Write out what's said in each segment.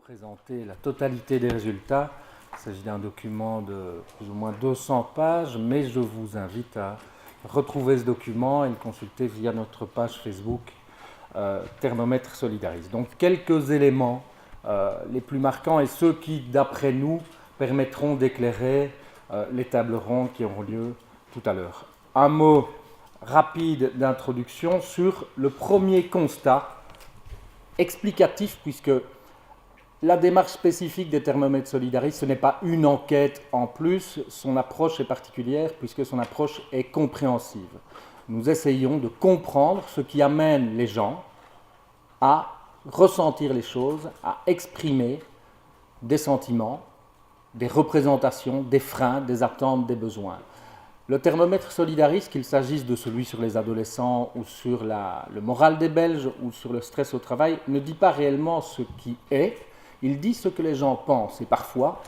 présenter la totalité des résultats. Il s'agit d'un document de plus ou moins 200 pages, mais je vous invite à retrouver ce document et le consulter via notre page Facebook Thermomètre Solidaris. Donc quelques éléments les plus marquants et ceux qui, d'après nous, permettront d'éclairer les tables rondes qui auront lieu tout à l'heure. Un mot rapide d'introduction sur le premier constat explicatif, puisque la démarche spécifique des thermomètres Solidaris, ce n'est pas une enquête en plus, son approche est particulière puisque son approche est compréhensive. Nous essayons de comprendre ce qui amène les gens à ressentir les choses, à exprimer des sentiments, des représentations, des freins, des attentes, des besoins. Le thermomètre Solidaris, qu'il s'agisse de celui sur les adolescents ou sur le moral des Belges ou sur le stress au travail, ne dit pas réellement ce qui est, il dit ce que les gens pensent. Et parfois,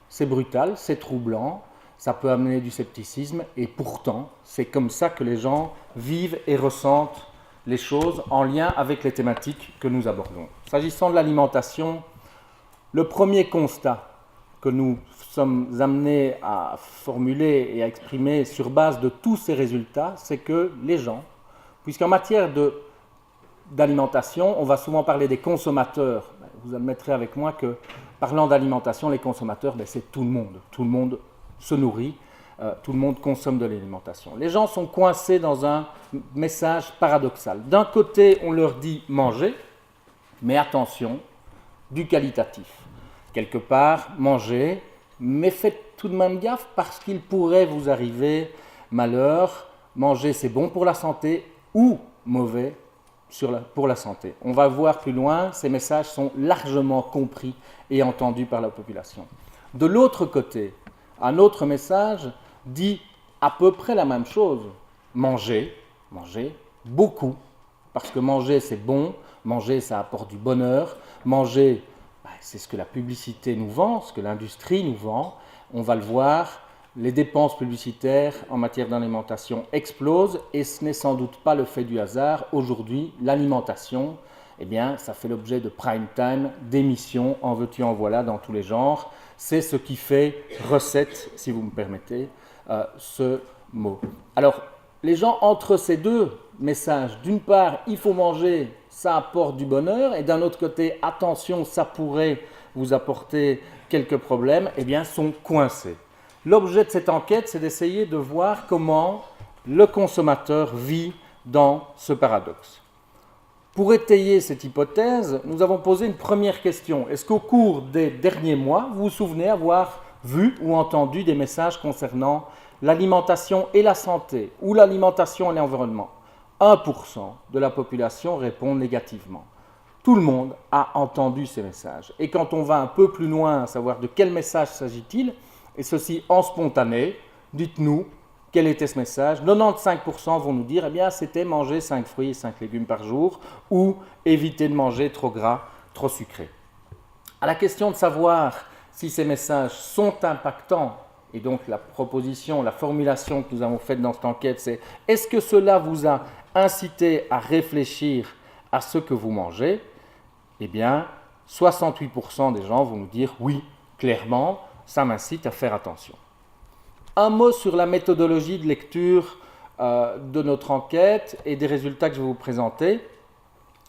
c'est brutal, c'est troublant, ça peut amener du scepticisme, et pourtant, c'est comme ça que les gens vivent et ressentent les choses en lien avec les thématiques que nous abordons. S'agissant de l'alimentation, le premier constat que nous sommes amenés à formuler et à exprimer sur base de tous ces résultats, c'est que les gens, puisqu'en matière d'alimentation, on va souvent parler des consommateurs. Vous admettrez avec moi que, parlant d'alimentation, les consommateurs, c'est tout le monde. Tout le monde se nourrit, tout le monde consomme de l'alimentation. Les gens sont coincés dans un message paradoxal. D'un côté, on leur dit manger, mais attention, du qualitatif. Quelque part, manger, mais faites tout de même gaffe parce qu'il pourrait vous arriver malheur. Manger, c'est bon pour la santé ou mauvais pour la santé. On va voir plus loin, ces messages sont largement compris et entendus par la population. De l'autre côté, un autre message dit à peu près la même chose. Manger, beaucoup, parce que manger c'est bon, manger ça apporte du bonheur, manger c'est ce que la publicité nous vend, ce que l'industrie nous vend. On va le voir, les dépenses publicitaires en matière d'alimentation explosent et ce n'est sans doute pas le fait du hasard. Aujourd'hui, l'alimentation, ça fait l'objet de prime time, d'émissions, en veux-tu, en voilà, dans tous les genres. C'est ce qui fait recette, si vous me permettez, ce mot. Alors, les gens, entre ces deux messages, d'une part, il faut manger, ça apporte du bonheur, et d'un autre côté, attention, ça pourrait vous apporter quelques problèmes, sont coincés. L'objet de cette enquête, c'est d'essayer de voir comment le consommateur vit dans ce paradoxe. Pour étayer cette hypothèse, nous avons posé une première question. Est-ce qu'au cours des derniers mois, vous vous souvenez avoir vu ou entendu des messages concernant l'alimentation et la santé, ou l'alimentation et l'environnement? 1% de la population répond négativement. Tout le monde a entendu ces messages. Et quand on va un peu plus loin, à savoir de quel message s'agit-il, et ceci en spontané, dites-nous quel était ce message. 95% vont nous dire, c'était manger 5 fruits et 5 légumes par jour, ou éviter de manger trop gras, trop sucré. À la question de savoir si ces messages sont impactants, et donc la proposition, la formulation que nous avons faite dans cette enquête, c'est est-ce que cela vous a incité à réfléchir à ce que vous mangez? 68% des gens vont nous dire oui, clairement, ça m'incite à faire attention. Un mot sur la méthodologie de lecture de notre enquête et des résultats que je vais vous présenter.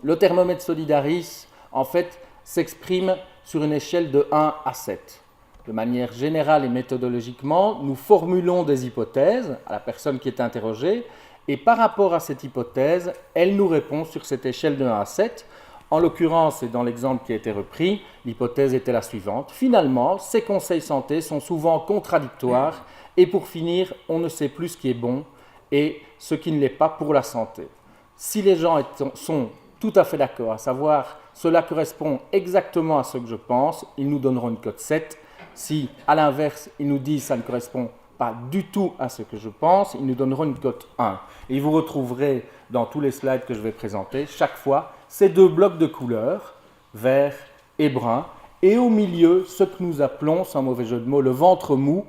Le thermomètre Solidaris, en fait, s'exprime sur une échelle de 1 à 7. De manière générale et méthodologiquement, nous formulons des hypothèses à la personne qui est interrogée et par rapport à cette hypothèse, elle nous répond sur cette échelle de 1 à 7. En l'occurrence, et dans l'exemple qui a été repris, l'hypothèse était la suivante. Finalement, ces conseils santé sont souvent contradictoires et pour finir, on ne sait plus ce qui est bon et ce qui ne l'est pas pour la santé. Si les gens sont tout à fait d'accord, à savoir cela correspond exactement à ce que je pense, ils nous donneront une cote 7. Si, à l'inverse, ils nous disent que ça ne correspond pas du tout à ce que je pense, ils nous donneront une cote 1. Et vous retrouverez dans tous les slides que je vais présenter, chaque fois, ces deux blocs de couleurs, vert et brun, et au milieu, ce que nous appelons, sans mauvais jeu de mots, le ventre mou,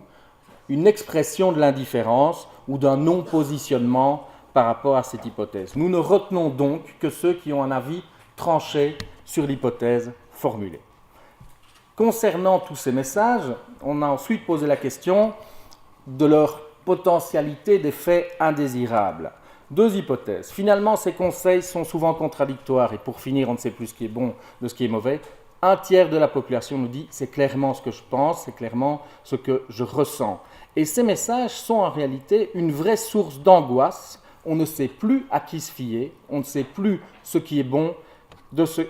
une expression de l'indifférence ou d'un non-positionnement par rapport à cette hypothèse. Nous ne retenons donc que ceux qui ont un avis tranché sur l'hypothèse formulée. Concernant tous ces messages, on a ensuite posé la question de leur potentialité d'effets indésirables. Deux hypothèses. Finalement, ces conseils sont souvent contradictoires et pour finir, on ne sait plus ce qui est bon de ce qui est mauvais. Un tiers de la population nous dit c'est clairement ce que je pense, c'est clairement ce que je ressens. Et ces messages sont en réalité une vraie source d'angoisse. On ne sait plus à qui se fier, on ne sait plus ce qui est bon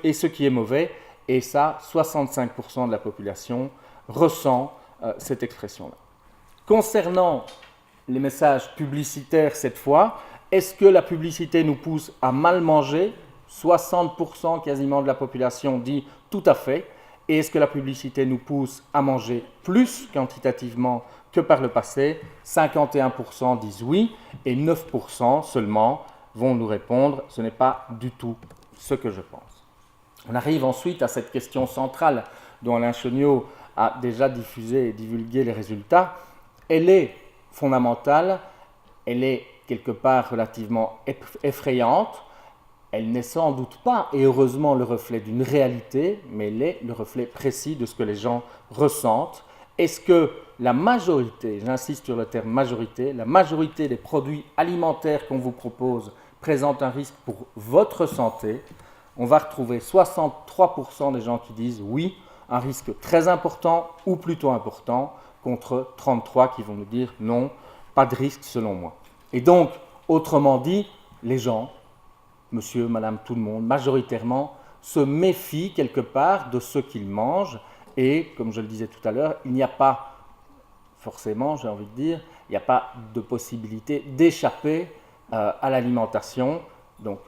et ce qui est mauvais. Et ça, 65% de la population ressent cette expression-là. Concernant les messages publicitaires cette fois, est-ce que la publicité nous pousse à mal manger? 60% quasiment de la population dit tout à fait. Et est-ce que la publicité nous pousse à manger plus quantitativement que par le passé? 51% disent oui et 9% seulement vont nous répondre ce n'est pas du tout ce que je pense. On arrive ensuite à cette question centrale dont Alain Cheniot a déjà diffusé et divulgué les résultats. Elle est fondamentale, elle est quelque part relativement effrayante. Elle n'est sans doute pas, et heureusement, le reflet d'une réalité, mais elle est le reflet précis de ce que les gens ressentent. Est-ce que la majorité, j'insiste sur le terme majorité, la majorité des produits alimentaires qu'on vous propose présentent un risque pour votre santé? On va retrouver 63% des gens qui disent oui, un risque très important ou plutôt important, contre 33% qui vont nous dire non, pas de risque selon moi. Et donc, autrement dit, les gens, monsieur, madame, tout le monde, majoritairement, se méfient quelque part de ce qu'ils mangent. Et, comme je le disais tout à l'heure, il n'y a pas, forcément, j'ai envie de dire, il n'y a pas de possibilité d'échapper à l'alimentation. Donc,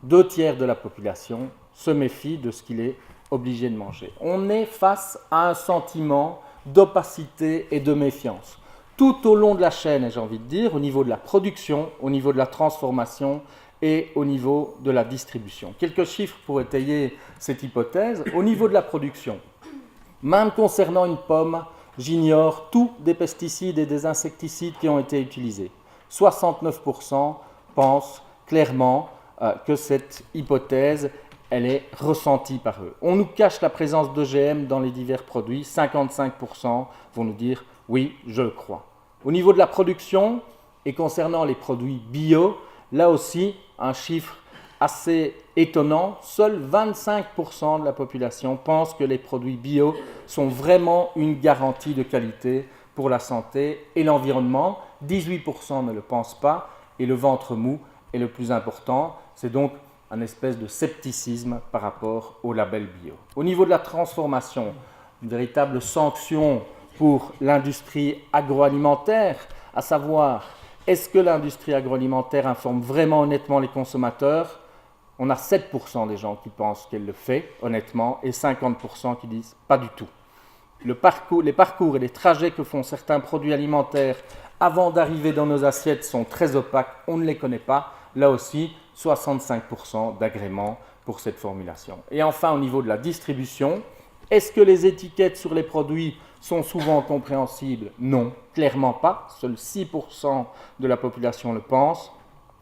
2/3 de la population se méfie de ce qu'il est obligé de manger. On est face à un sentiment d'opacité et de méfiance. Tout au long de la chaîne, j'ai envie de dire, au niveau de la production, au niveau de la transformation et au niveau de la distribution. Quelques chiffres pour étayer cette hypothèse. Au niveau de la production, même concernant une pomme, j'ignore tous des pesticides et des insecticides qui ont été utilisés. 69% pensent clairement que cette hypothèse, elle est ressentie par eux. On nous cache la présence d'OGM dans les divers produits. 55% vont nous dire oui, je le crois. Au niveau de la production et concernant les produits bio, là aussi, un chiffre assez étonnant, seuls 25% de la population pense que les produits bio sont vraiment une garantie de qualité pour la santé et l'environnement. 18% ne le pensent pas et le ventre mou est le plus important. C'est donc un espèce de scepticisme par rapport au label bio. Au niveau de la transformation, une véritable sanction pour l'industrie agroalimentaire, à savoir, est-ce que l'industrie agroalimentaire informe vraiment honnêtement les consommateurs? On a 7% des gens qui pensent qu'elle le fait honnêtement et 50% qui disent pas du tout. Les parcours et les trajets que font certains produits alimentaires avant d'arriver dans nos assiettes sont très opaques, on ne les connaît pas. Là aussi, 65% d'agrément pour cette formulation. Et enfin, au niveau de la distribution, est-ce que les étiquettes sur les produits sont souvent compréhensibles? Non, clairement pas. Seuls 6% de la population le pense.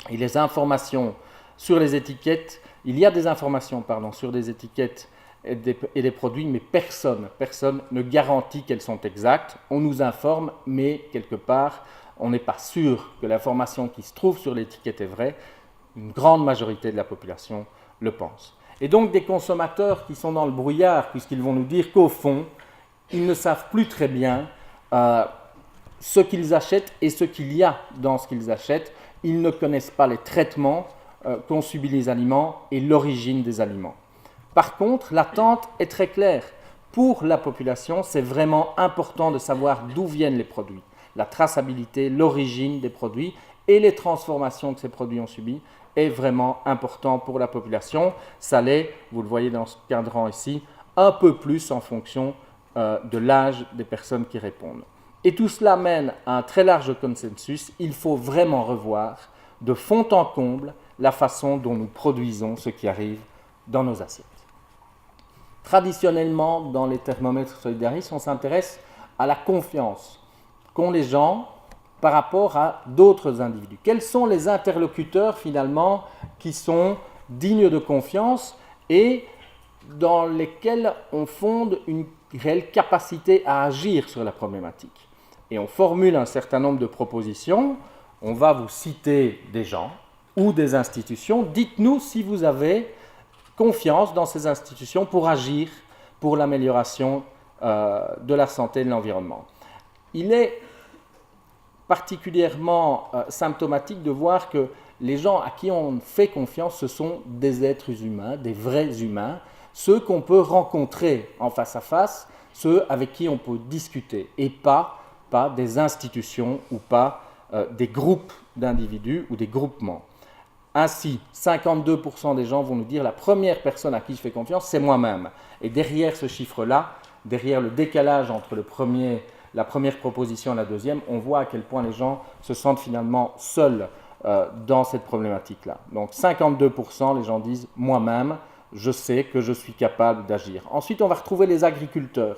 Et les informations sur les étiquettes, il y a des informations sur des étiquettes et des produits, mais personne ne garantit qu'elles sont exactes. On nous informe, mais quelque part, on n'est pas sûr que l'information qui se trouve sur l'étiquette est vraie. Une grande majorité de la population le pense. Et donc des consommateurs qui sont dans le brouillard, puisqu'ils vont nous dire qu'au fond, ils ne savent plus très bien ce qu'ils achètent et ce qu'il y a dans ce qu'ils achètent. Ils ne connaissent pas les traitements qu'ont subis les aliments et l'origine des aliments. Par contre, l'attente est très claire. Pour la population, c'est vraiment important de savoir d'où viennent les produits. La traçabilité, l'origine des produits et les transformations que ces produits ont subies est vraiment important pour la population. Ça l'est, vous le voyez dans ce cadran ici, un peu plus en fonction de l'âge des personnes qui répondent. Et tout cela mène à un très large consensus. Il faut vraiment revoir de fond en comble la façon dont nous produisons ce qui arrive dans nos assiettes. Traditionnellement, dans les thermomètres Solidaris, on s'intéresse à la confiance qu'ont les gens par rapport à d'autres individus. Quels sont les interlocuteurs finalement qui sont dignes de confiance et dans lesquels on fonde une réelle capacité à agir sur la problématique. Et on formule un certain nombre de propositions. On va vous citer des gens ou des institutions. Dites-nous si vous avez confiance dans ces institutions pour agir pour l'amélioration de la santé et de l'environnement. Il est particulièrement symptomatique de voir que les gens à qui on fait confiance, ce sont des êtres humains, des vrais humains, ceux qu'on peut rencontrer en face à face, ceux avec qui on peut discuter, et pas des institutions ou pas des groupes d'individus ou des groupements. Ainsi, 52% des gens vont nous dire la première personne à qui je fais confiance, c'est moi-même. Et derrière ce chiffre-là, derrière le décalage entre la première proposition et la deuxième, on voit à quel point les gens se sentent finalement seuls dans cette problématique-là. Donc 52%, les gens disent moi-même, je sais que je suis capable d'agir. Ensuite, on va retrouver les agriculteurs.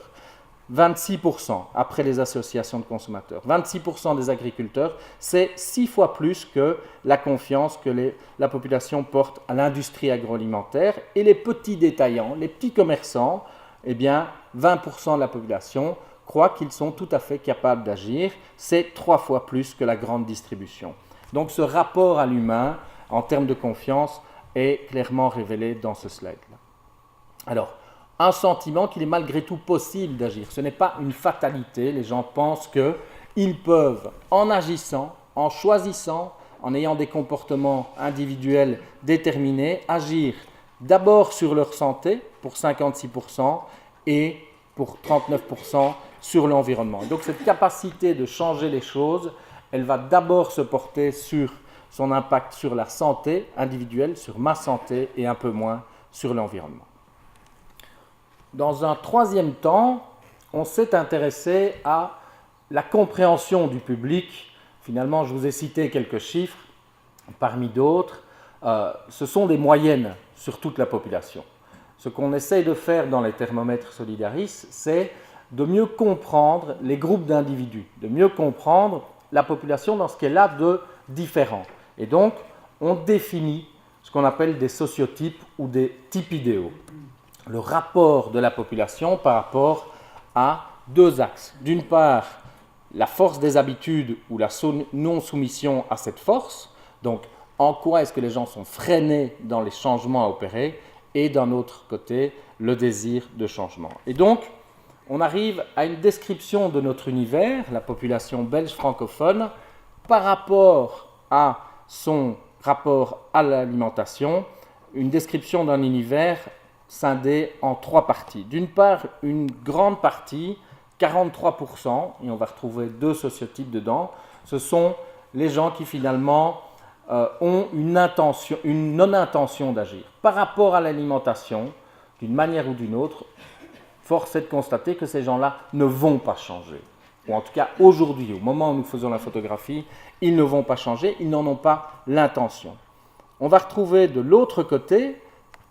26% après les associations de consommateurs. 26% des agriculteurs, c'est 6 fois plus que la confiance que la population porte à l'industrie agroalimentaire. Et les petits détaillants, les petits commerçants, eh bien, 20% de la population croient qu'ils sont tout à fait capables d'agir. C'est 3 fois plus que la grande distribution. Donc ce rapport à l'humain, en termes de confiance, est clairement révélé dans ce slide-là. Alors, un sentiment qu'il est malgré tout possible d'agir. Ce n'est pas une fatalité. Les gens pensent qu'ils peuvent, en agissant, en choisissant, en ayant des comportements individuels déterminés, agir d'abord sur leur santé, pour 56%, et pour 39% sur l'environnement. Donc cette capacité de changer les choses, elle va d'abord se porter sur son impact sur la santé individuelle, sur ma santé, et un peu moins sur l'environnement. Dans un troisième temps, on s'est intéressé à la compréhension du public. Finalement, je vous ai cité quelques chiffres, parmi d'autres. Ce sont des moyennes sur toute la population. Ce qu'on essaye de faire dans les thermomètres Solidaris, c'est de mieux comprendre les groupes d'individus, de mieux comprendre la population dans ce qu'elle a de différent. Et donc, on définit ce qu'on appelle des sociotypes ou des types idéaux. Le rapport de la population par rapport à deux axes. D'une part, la force des habitudes ou la non-soumission à cette force. Donc, en quoi est-ce que les gens sont freinés dans les changements à opérer, et d'un autre côté, le désir de changement. Et donc, on arrive à une description de notre univers, la population belge francophone, par rapport à son rapport à l'alimentation, une description d'un univers scindé en trois parties. D'une part, une grande partie, 43%, et on va retrouver deux sociotypes dedans, ce sont les gens qui finalement ont une non-intention d'agir. Par rapport à l'alimentation, d'une manière ou d'une autre, force est de constater que ces gens-là ne vont pas changer. Ou en tout cas, aujourd'hui, au moment où nous faisons la photographie, ils ne vont pas changer, ils n'en ont pas l'intention. On va retrouver de l'autre côté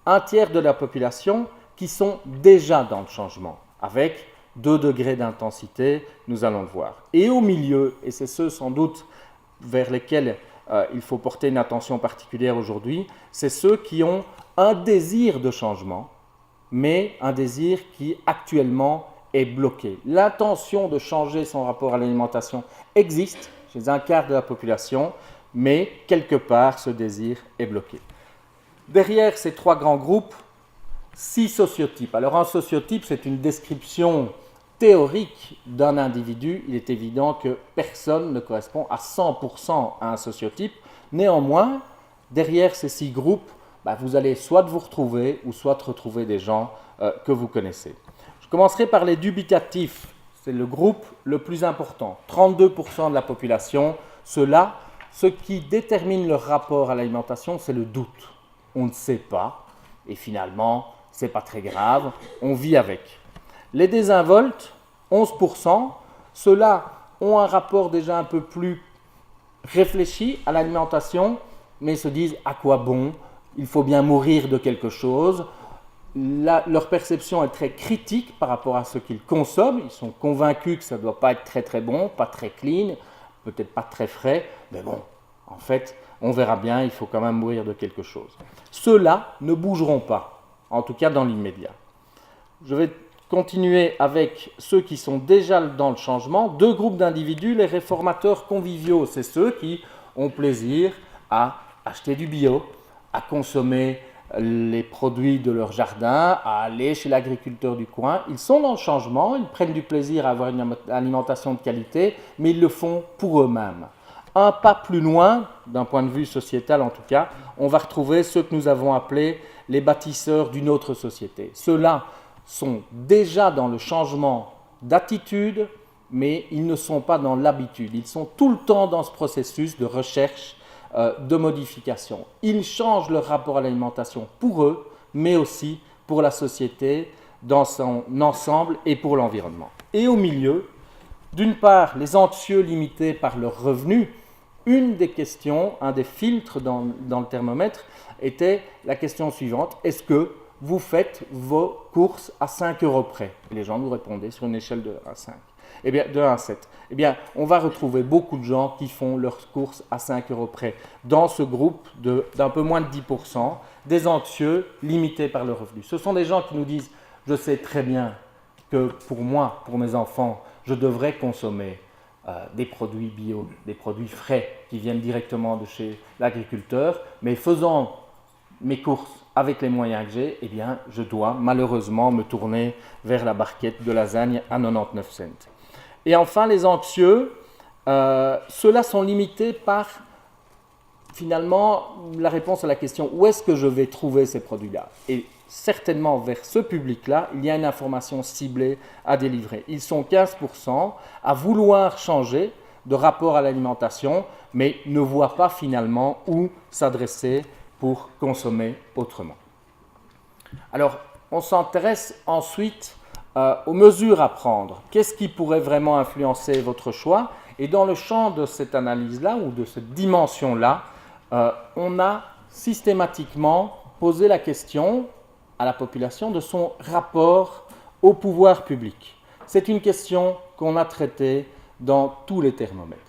un tiers de la population qui sont déjà dans le changement, avec 2 degrés d'intensité, nous allons le voir. Et au milieu, et c'est ceux sans doute vers lesquels il faut porter une attention particulière aujourd'hui, c'est ceux qui ont un désir de changement, mais un désir qui actuellement est bloqué. L'intention de changer son rapport à l'alimentation existe chez un quart de la population, mais quelque part ce désir est bloqué. Derrière ces 3 grands groupes, 6 sociotypes. Alors un sociotype, c'est une description théorique d'un individu. Il est évident que personne ne correspond à 100% à un sociotype. Néanmoins, derrière ces 6 groupes, vous allez soit vous retrouver ou soit retrouver des gens que vous connaissez. Je commencerai par les dubitatifs. C'est le groupe le plus important. 32% de la population. Ceux-là, ce qui détermine leur rapport à l'alimentation, c'est le doute. On ne sait pas, et finalement, ce n'est pas très grave, on vit avec. Les désinvoltes, 11%, ceux-là ont un rapport déjà un peu plus réfléchi à l'alimentation, mais se disent à quoi bon, il faut bien mourir de quelque chose. Leur perception est très critique par rapport à ce qu'ils consomment, ils sont convaincus que ça ne doit pas être très très bon, pas très clean, peut-être pas très frais, mais bon, en fait, on verra bien, il faut quand même mourir de quelque chose. Ceux-là ne bougeront pas, en tout cas dans l'immédiat. Je vais continuer avec ceux qui sont déjà dans le changement. Deux groupes d'individus, les réformateurs conviviaux, c'est ceux qui ont plaisir à acheter du bio, à consommer les produits de leur jardin, à aller chez l'agriculteur du coin. Ils sont dans le changement, ils prennent du plaisir à avoir une alimentation de qualité, mais ils le font pour eux-mêmes. Un pas plus loin, d'un point de vue sociétal en tout cas, on va retrouver ceux que nous avons appelés les bâtisseurs d'une autre société. Ceux-là sont déjà dans le changement d'attitude, mais ils ne sont pas dans l'habitude. Ils sont tout le temps dans ce processus de recherche, de modification. Ils changent leur rapport à l'alimentation pour eux, mais aussi pour la société dans son ensemble et pour l'environnement. Et au milieu, d'une part, les anxieux limités par leurs revenus. Une des questions, un des filtres dans le thermomètre était la question suivante: est-ce que vous faites vos courses à 5 € près? Et les gens nous répondaient sur une échelle de 1 à 5. Eh bien, de 1 à 7. Eh bien, on va retrouver beaucoup de gens qui font leurs courses à 5 € près. Dans ce groupe d'un peu moins de 10%, des anxieux limités par le revenu. Ce sont des gens qui nous disent: je sais très bien que pour moi, pour mes enfants, je devrais consommer des produits bio, des produits frais qui viennent directement de chez l'agriculteur, mais faisant mes courses avec les moyens que j'ai, eh bien, je dois malheureusement me tourner vers la barquette de lasagne à 99 cents. Et enfin, les anxieux, ceux-là sont limités par, finalement, la réponse à la question: où est-ce que je vais trouver ces produits-là? Et certainement, vers ce public-là, il y a une information ciblée à délivrer. Ils sont 15% à vouloir changer de rapport à l'alimentation, mais ne voient pas finalement où s'adresser pour consommer autrement. Alors, on s'intéresse ensuite aux mesures à prendre. Qu'est-ce qui pourrait vraiment influencer votre choix? Et dans le champ de cette analyse-là, ou de cette dimension-là, on a systématiquement posé la question à la population de son rapport au pouvoir public. C'est une question qu'on a traitée dans tous les thermomètres.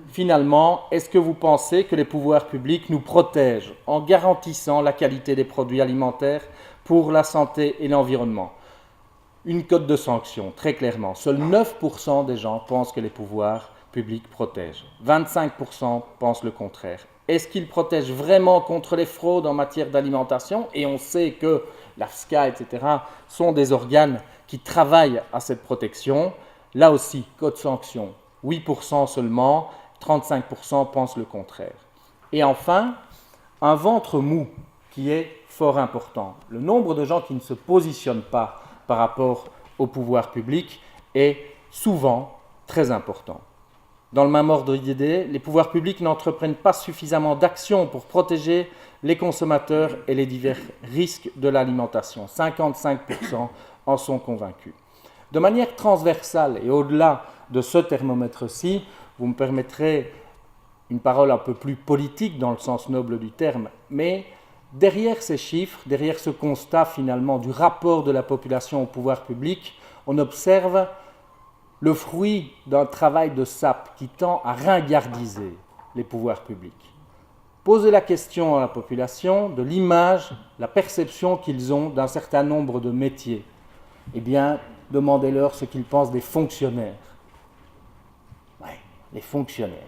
Finalement, est-ce que vous pensez que les pouvoirs publics nous protègent en garantissant la qualité des produits alimentaires pour la santé et l'environnement? Une cote de sanction, très clairement. Seuls 9% des gens pensent que les pouvoirs publics protègent. 25% pensent le contraire. Est-ce qu'ils protègent vraiment contre les fraudes en matière d'alimentation? Et on sait que l'AFSCA, etc., sont des organes qui travaillent à cette protection. Là aussi, cote sanction, 8% seulement, 35% pensent le contraire. Et enfin, un ventre mou qui est fort important. Le nombre de gens qui ne se positionnent pas par rapport au pouvoir public est souvent très important. Dans le même ordre d'idée, les pouvoirs publics n'entreprennent pas suffisamment d'actions pour protéger les consommateurs et les divers risques de l'alimentation. 55% en sont convaincus. De manière transversale et au-delà de ce thermomètre-ci, vous me permettrez une parole un peu plus politique dans le sens noble du terme, mais derrière ces chiffres, derrière ce constat finalement du rapport de la population au pouvoir public, on observe le fruit d'un travail de sape qui tend à ringardiser les pouvoirs publics. Posez la question à la population de l'image, la perception qu'ils ont d'un certain nombre de métiers. Eh bien, demandez-leur ce qu'ils pensent des fonctionnaires. Oui, les fonctionnaires.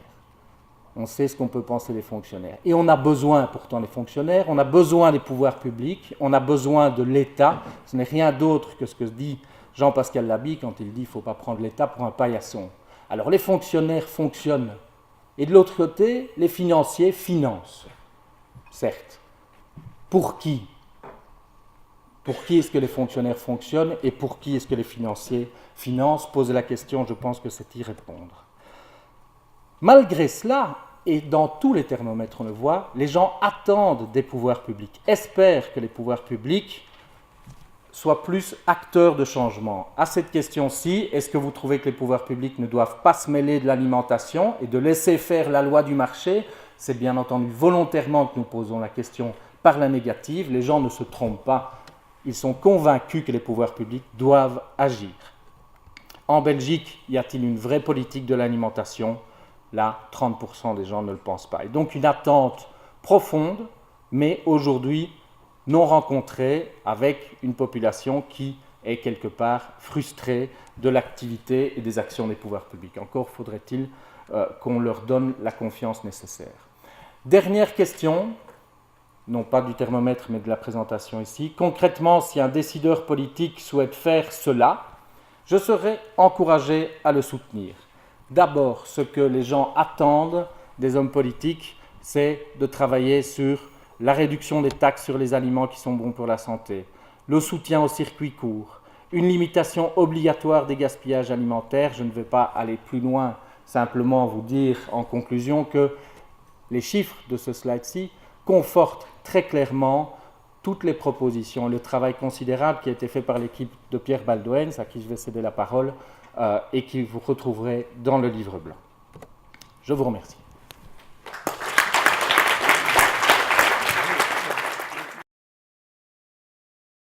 On sait ce qu'on peut penser des fonctionnaires. Et on a besoin pourtant des fonctionnaires, on a besoin des pouvoirs publics, on a besoin de l'État. Ce n'est rien d'autre que ce que dit Jean-Pascal Labie quand il dit qu'il ne faut pas prendre l'État pour un paillasson. Alors les fonctionnaires fonctionnent. Et de l'autre côté, les financiers financent. Certes. Pour qui? Pour qui est-ce que les fonctionnaires fonctionnent et pour qui est-ce que les financiers financent? Poser la question, je pense que c'est y répondre. Malgré cela, et dans tous les thermomètres on le voit, les gens attendent des pouvoirs publics, espèrent que les pouvoirs publics soient plus acteurs de changement. À cette question-ci, est-ce que vous trouvez que les pouvoirs publics ne doivent pas se mêler de l'alimentation et de laisser faire la loi du marché? C'est bien entendu volontairement que nous posons la question par la négative. Les gens ne se trompent pas. Ils sont convaincus que les pouvoirs publics doivent agir. En Belgique, y a-t-il une vraie politique de l'alimentation? Là, 30% des gens ne le pensent pas. Et donc une attente profonde, mais aujourd'hui non rencontrée, avec une population qui est quelque part frustrée de l'activité et des actions des pouvoirs publics. Encore faudrait-il qu'on leur donne la confiance nécessaire. Dernière question, non pas du thermomètre mais de la présentation ici. Concrètement, si un décideur politique souhaite faire cela, je serais encouragé à le soutenir. D'abord, ce que les gens attendent des hommes politiques, c'est de travailler sur la réduction des taxes sur les aliments qui sont bons pour la santé, le soutien aux circuits courts, une limitation obligatoire des gaspillages alimentaires. Je ne vais pas aller plus loin, simplement vous dire en conclusion que les chiffres de ce slide-ci confortent très clairement toutes les propositions, le travail considérable qui a été fait par l'équipe de Pierre Baldoens, à qui je vais céder la parole, et que vous retrouverez dans le livre blanc. Je vous remercie.